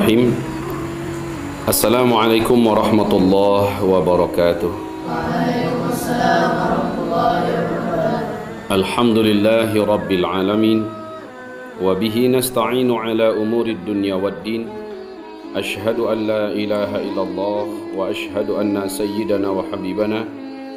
Bismillahirrahmanirrahim. Assalamualaikum warahmatullahi wabarakatuh. Waalaikumsalam warahmatullahi wabarakatuh. Alhamdulillahi rabbil alamin. Wa bihi nasta'inu ala umuri dunya waddin. Ashhadu an la ilaha illallah wa ashhadu anna sayyidana wa habibana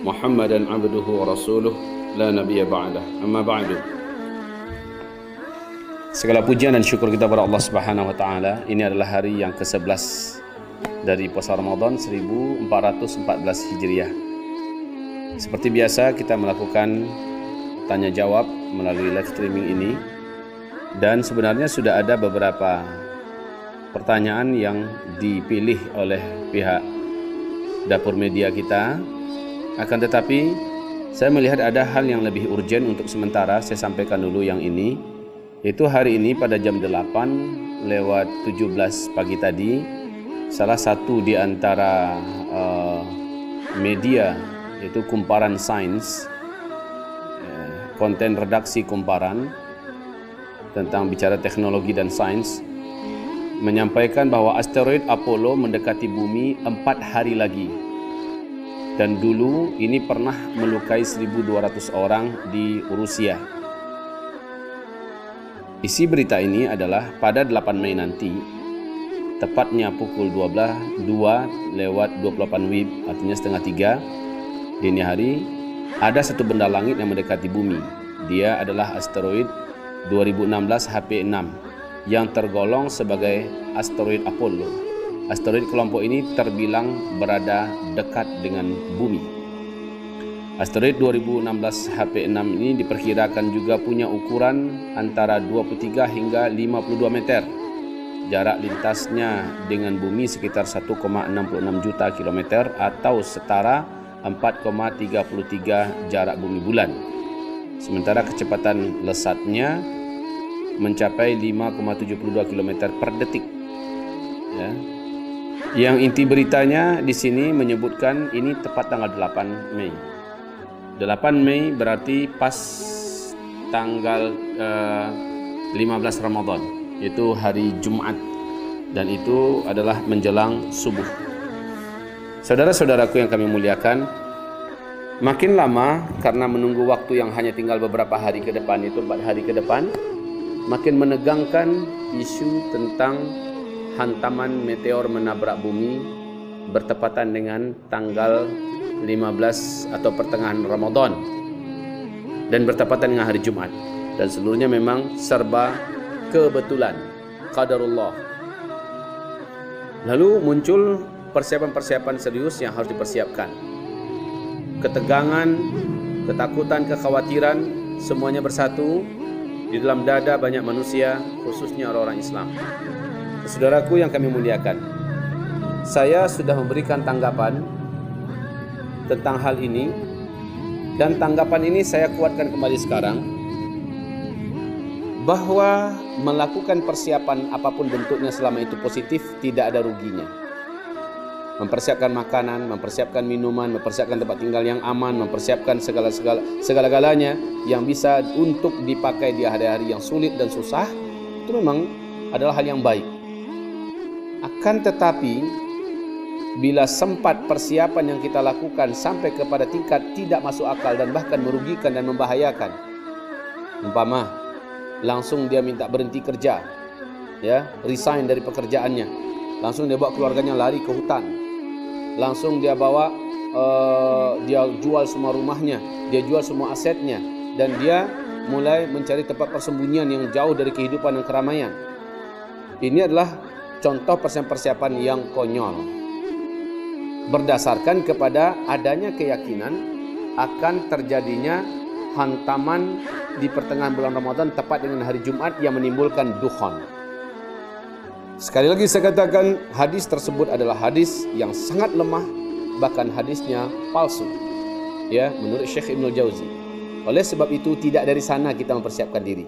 Muhammadan abduhu wa rasuluh la nabiyya ba'dah. Amma ba'du. Segala pujian dan syukur kita kepada Allah Subhanahu wa taala. Ini adalah hari yang ke-11 dari puasa Ramadan 1414 Hijriah. Seperti biasa kita melakukan tanya jawab melalui live streaming ini, dan sebenarnya sudah ada beberapa pertanyaan yang dipilih oleh pihak dapur media kita. Akan tetapi saya melihat ada hal yang lebih urgen untuk sementara saya sampaikan dulu yang ini. Itu hari ini pada jam 8:17 pagi tadi, salah satu di antara media, yaitu Kumparan Sains, konten redaksi Kumparan tentang bicara teknologi dan sains, menyampaikan bahwa asteroid Apollo mendekati bumi 4 hari lagi. Dan dulu ini pernah melukai 1.200 orang di Rusia. Isi berita ini adalah pada 8 Mei nanti, tepatnya pukul 2:28 WIB, artinya setengah 3 dini hari, ada satu benda langit yang mendekati bumi. Dia adalah asteroid 2016 HP6 yang tergolong sebagai asteroid Apollo. Asteroid kelompok ini terbilang berada dekat dengan bumi. Asteroid 2016 HP6 ini diperkirakan juga punya ukuran antara 23 hingga 52 meter. Jarak lintasnya dengan bumi sekitar 1,66 juta kilometer atau setara 4,33 jarak bumi bulan. Sementara kecepatan lesatnya mencapai 5,72 km per detik. Ya. Yang inti beritanya di sini menyebutkan ini tepat tanggal 8 Mei. 8 Mei berarti pas tanggal 15 Ramadan, itu hari Jumat, dan itu adalah menjelang subuh. Saudara-saudaraku yang kami muliakan, makin lama karena menunggu waktu yang hanya tinggal beberapa hari ke depan, itu 4 hari ke depan, makin menegangkan isu tentang hantaman meteor menabrak bumi bertepatan dengan tanggal 15 atau pertengahan Ramadan dan bertepatan dengan hari Jumat, dan seluruhnya memang serba kebetulan, qadarullah. Lalu muncul persiapan-persiapan serius yang harus dipersiapkan. Ketegangan, ketakutan, kekhawatiran semuanya bersatu di dalam dada banyak manusia, khususnya orang-orang Islam. Saudaraku yang kami muliakan, saya sudah memberikan tanggapan tentang hal ini, dan tanggapan ini saya kuatkan kembali sekarang, bahwa melakukan persiapan apapun bentuknya selama itu positif tidak ada ruginya. Mempersiapkan makanan, mempersiapkan minuman, mempersiapkan tempat tinggal yang aman, mempersiapkan segala-galanya yang bisa untuk dipakai di hari-hari yang sulit dan susah, itu memang adalah hal yang baik. Akan tetapi bila sempat persiapan yang kita lakukan sampai kepada tingkat tidak masuk akal dan bahkan merugikan dan membahayakan, umpama langsung dia minta berhenti kerja, ya, resign dari pekerjaannya, langsung dia bawa keluarganya lari ke hutan, langsung dia bawa dia jual semua rumahnya, dia jual semua asetnya, dan dia mulai mencari tempat persembunyian yang jauh dari kehidupan dan keramaian. Ini adalah contoh persiapan yang konyol, berdasarkan kepada adanya keyakinan akan terjadinya hantaman di pertengahan bulan Ramadan tepat dengan hari Jumat yang menimbulkan dukhan. Sekali lagi saya katakan, hadis tersebut adalah hadis yang sangat lemah, bahkan hadisnya palsu, ya, menurut Syekh Ibnul Jauzi. Oleh sebab itu tidak dari sana kita mempersiapkan diri.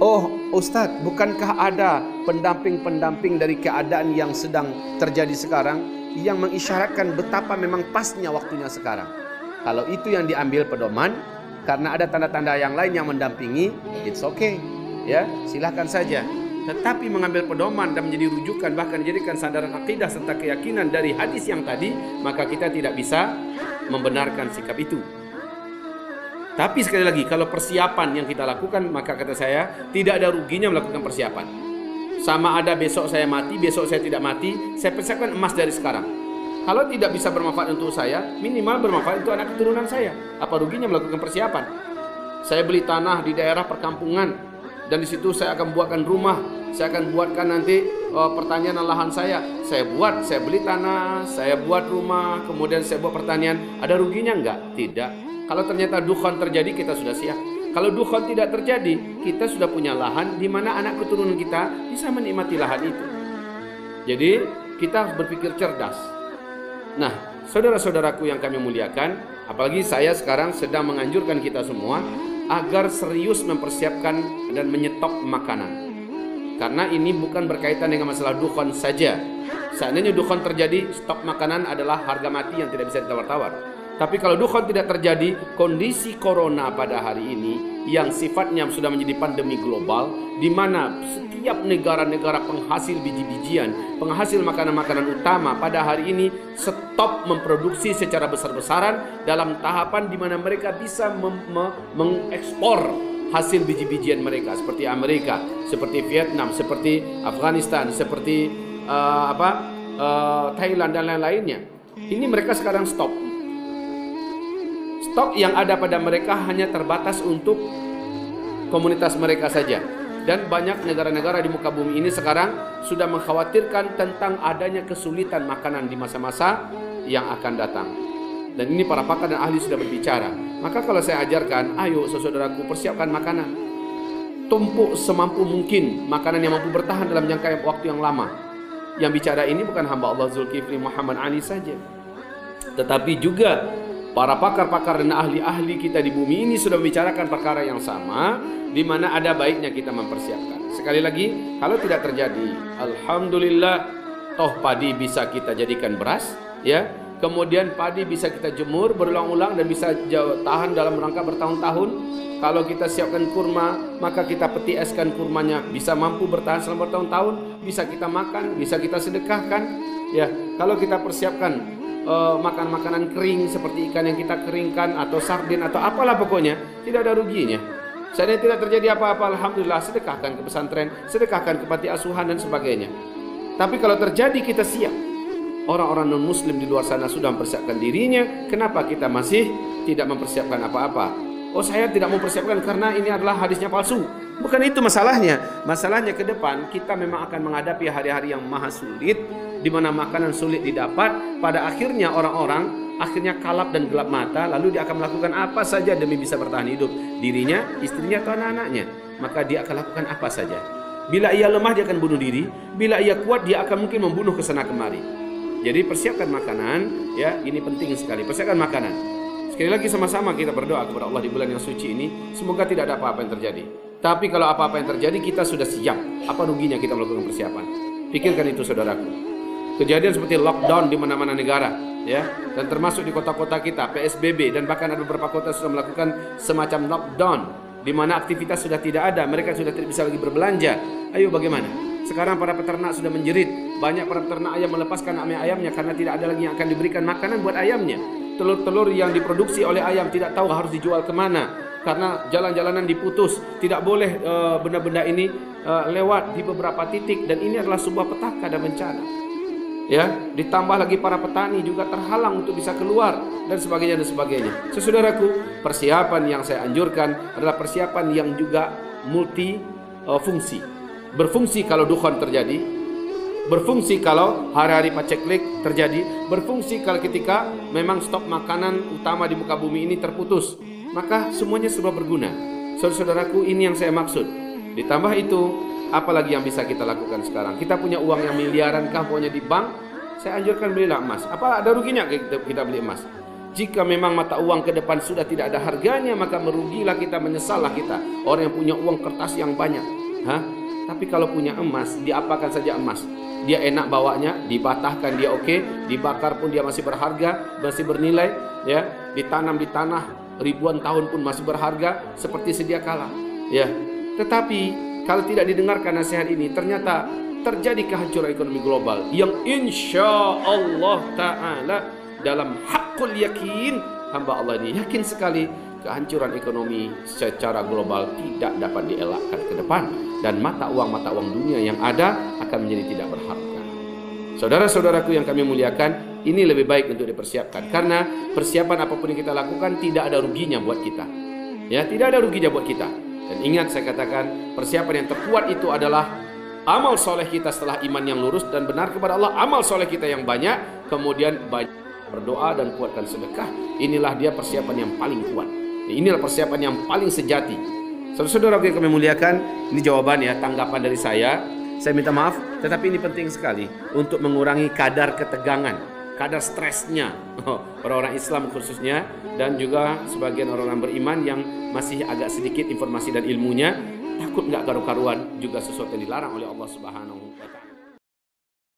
Oh Ustaz, bukankah ada pendamping-pendamping dari keadaan yang sedang terjadi sekarang yang mengisyaratkan betapa memang pasnya waktunya sekarang? Kalau itu yang diambil pedoman, karena ada tanda-tanda yang lain yang mendampingi, it's okay, ya, silahkan saja. tetapi mengambil pedoman dan menjadi rujukan, bahkan dijadikan sandaran akidah serta keyakinan dari hadis yang tadi, maka kita tidak bisa membenarkan sikap itu. Tapi sekali lagi, kalau persiapan yang kita lakukan, maka kata saya tidak ada ruginya melakukan persiapan. Sama ada besok saya mati, besok saya tidak mati, saya persiapkan emas dari sekarang. Kalau tidak bisa bermanfaat untuk saya, minimal bermanfaat untuk anak keturunan saya. Apa ruginya melakukan persiapan? Saya beli tanah di daerah perkampungan, dan di situ saya akan buatkan rumah, saya akan buatkan nanti pertanian lahan saya beli tanah, saya buat rumah, kemudian saya buat pertanian. Ada ruginya enggak? Tidak. Kalau ternyata dukhan terjadi, kita sudah siap. Kalau dukhan tidak terjadi, kita sudah punya lahan di mana anak keturunan kita bisa menikmati lahan itu. Jadi kita harus berpikir cerdas. Nah, saudara-saudaraku yang kami muliakan, apalagi saya sekarang sedang menganjurkan kita semua agar serius mempersiapkan dan menyetop makanan. Karena ini bukan berkaitan dengan masalah dukhan saja. Seandainya dukhan terjadi, stok makanan adalah harga mati yang tidak bisa ditawar-tawar. Tapi kalau dukhan tidak terjadi, kondisi corona pada hari ini yang sifatnya sudah menjadi pandemi global, di mana setiap negara-negara penghasil biji-bijian, penghasil makanan-makanan utama pada hari ini stop memproduksi secara besar-besaran dalam tahapan di mana mereka bisa mengekspor hasil biji-bijian mereka, seperti Amerika, seperti Vietnam, seperti Afghanistan, seperti Thailand dan lain-lainnya. Ini mereka sekarang stop. Stok yang ada pada mereka hanya terbatas untuk komunitas mereka saja. Dan banyak negara-negara di muka bumi ini sekarang sudah mengkhawatirkan tentang adanya kesulitan makanan di masa-masa yang akan datang. Dan ini para pakar dan ahli sudah berbicara. Maka kalau saya ajarkan, ayo saudaraku persiapkan makanan. Tumpuk semampu mungkin makanan yang mampu bertahan dalam jangka waktu yang lama. Yang bicara ini bukan hamba Allah Zulkifli Muhammad Ali saja, tetapi juga para pakar-pakar dan ahli-ahli kita di bumi ini sudah membicarakan perkara yang sama, di mana ada baiknya kita mempersiapkan. Sekali lagi, kalau tidak terjadi, alhamdulillah, toh padi bisa kita jadikan beras, ya. Kemudian padi bisa kita jemur berulang-ulang dan bisa tahan dalam rangka bertahun-tahun. Kalau kita siapkan kurma, maka kita peti eskan kurmanya, bisa mampu bertahan selama bertahun-tahun, bisa kita makan, bisa kita sedekahkan, ya. Kalau kita persiapkan makan makanan kering seperti ikan yang kita keringkan atau sardin atau apalah pokoknya, tidak ada ruginya. Seandainya tidak terjadi apa-apa, alhamdulillah, sedekahkan ke pesantren, sedekahkan ke panti asuhan dan sebagainya. Tapi kalau terjadi, kita siap. Orang-orang non muslim di luar sana sudah mempersiapkan dirinya, kenapa kita masih tidak mempersiapkan apa-apa? Oh, saya tidak mempersiapkan karena ini adalah hadisnya palsu. Bukan itu masalahnya. Masalahnya ke depan kita memang akan menghadapi hari-hari yang maha sulit, di mana makanan sulit didapat. Pada akhirnya orang-orang akhirnya kalap dan gelap mata, lalu dia akan melakukan apa saja demi bisa bertahan hidup, dirinya, istrinya atau anak-anaknya. Maka dia akan lakukan apa saja. Bila ia lemah, dia akan bunuh diri. Bila ia kuat, dia akan mungkin membunuh kesana kemari. Jadi persiapkan makanan, ya, ini penting sekali. Persiapkan makanan. Sekali lagi sama-sama kita berdoa kepada Allah di bulan yang suci ini, semoga tidak ada apa-apa yang terjadi. Tapi kalau apa-apa yang terjadi, kita sudah siap. Apa ruginya kita melakukan persiapan? Pikirkan itu, saudaraku. Kejadian seperti lockdown di mana-mana negara, ya, dan termasuk di kota-kota kita, PSBB, dan bahkan ada beberapa kota sudah melakukan semacam lockdown, di mana aktivitas sudah tidak ada, mereka sudah tidak bisa lagi berbelanja. Ayo bagaimana? Sekarang para peternak sudah menjerit. Banyak para peternak ayam melepaskan ayam-ayamnya karena tidak ada lagi yang akan diberikan makanan buat ayamnya. Telur-telur yang diproduksi oleh ayam tidak tahu harus dijual kemana, karena jalan-jalanan diputus, tidak boleh benda-benda ini lewat di beberapa titik, dan ini adalah sebuah petaka dan bencana. Ya, ditambah lagi para petani juga terhalang untuk bisa keluar dan sebagainya dan sebagainya. Saudaraku, persiapan yang saya anjurkan adalah persiapan yang juga multi fungsi. Berfungsi kalau dukhan terjadi, berfungsi kalau hari-hari paceklik terjadi, berfungsi kalau ketika memang stok makanan utama di muka bumi ini terputus. Maka semuanya serba berguna. Saudaraku, ini yang saya maksud. Ditambah itu, apalagi yang bisa kita lakukan sekarang? Kita punya uang yang miliaran kah pokoknya di bank? Saya anjurkan belilah emas. Apa ada ruginya kita beli emas? Jika memang mata uang ke depan sudah tidak ada harganya, maka merugilah kita, menyesallah kita. Orang yang punya uang kertas yang banyak. Tapi kalau punya emas, diapakan saja emas. Dia enak bawanya, dibatahkan dia oke, dibakar pun dia masih berharga, masih bernilai, ya. Ditanam di tanah ribuan tahun pun masih berharga seperti sedia kala, ya. Tetapi kalau tidak didengarkan nasihat ini, ternyata terjadi kehancuran ekonomi global yang insya Allah Ta'ala dalam hakul yakin, hamba Allah ini yakin sekali kehancuran ekonomi secara global tidak dapat dielakkan ke depan, dan mata uang dunia yang ada akan menjadi tidak berharga. Saudara-saudaraku yang kami muliakan, ini lebih baik untuk dipersiapkan, karena persiapan apapun yang kita lakukan tidak ada ruginya buat kita. Ya, tidak ada ruginya buat kita. Dan ingat, saya katakan, persiapan yang terkuat itu adalah amal soleh kita setelah iman yang lurus dan benar kepada Allah. Amal soleh kita yang banyak, kemudian banyak berdoa dan kuatkan sedekah. Inilah dia persiapan yang paling kuat. Inilah persiapan yang paling sejati. Saudara-saudara yang kami muliakan, ini jawaban ya, tanggapan dari saya. Saya minta maaf, tetapi ini penting sekali untuk mengurangi kadar ketegangan, kadar stresnya orang-orang Islam khususnya, dan juga sebagian orang-orang beriman yang masih agak sedikit informasi dan ilmunya, takut nggak karu-karuan juga sesuatu yang dilarang oleh Allah Subhanahu wa Ta'ala.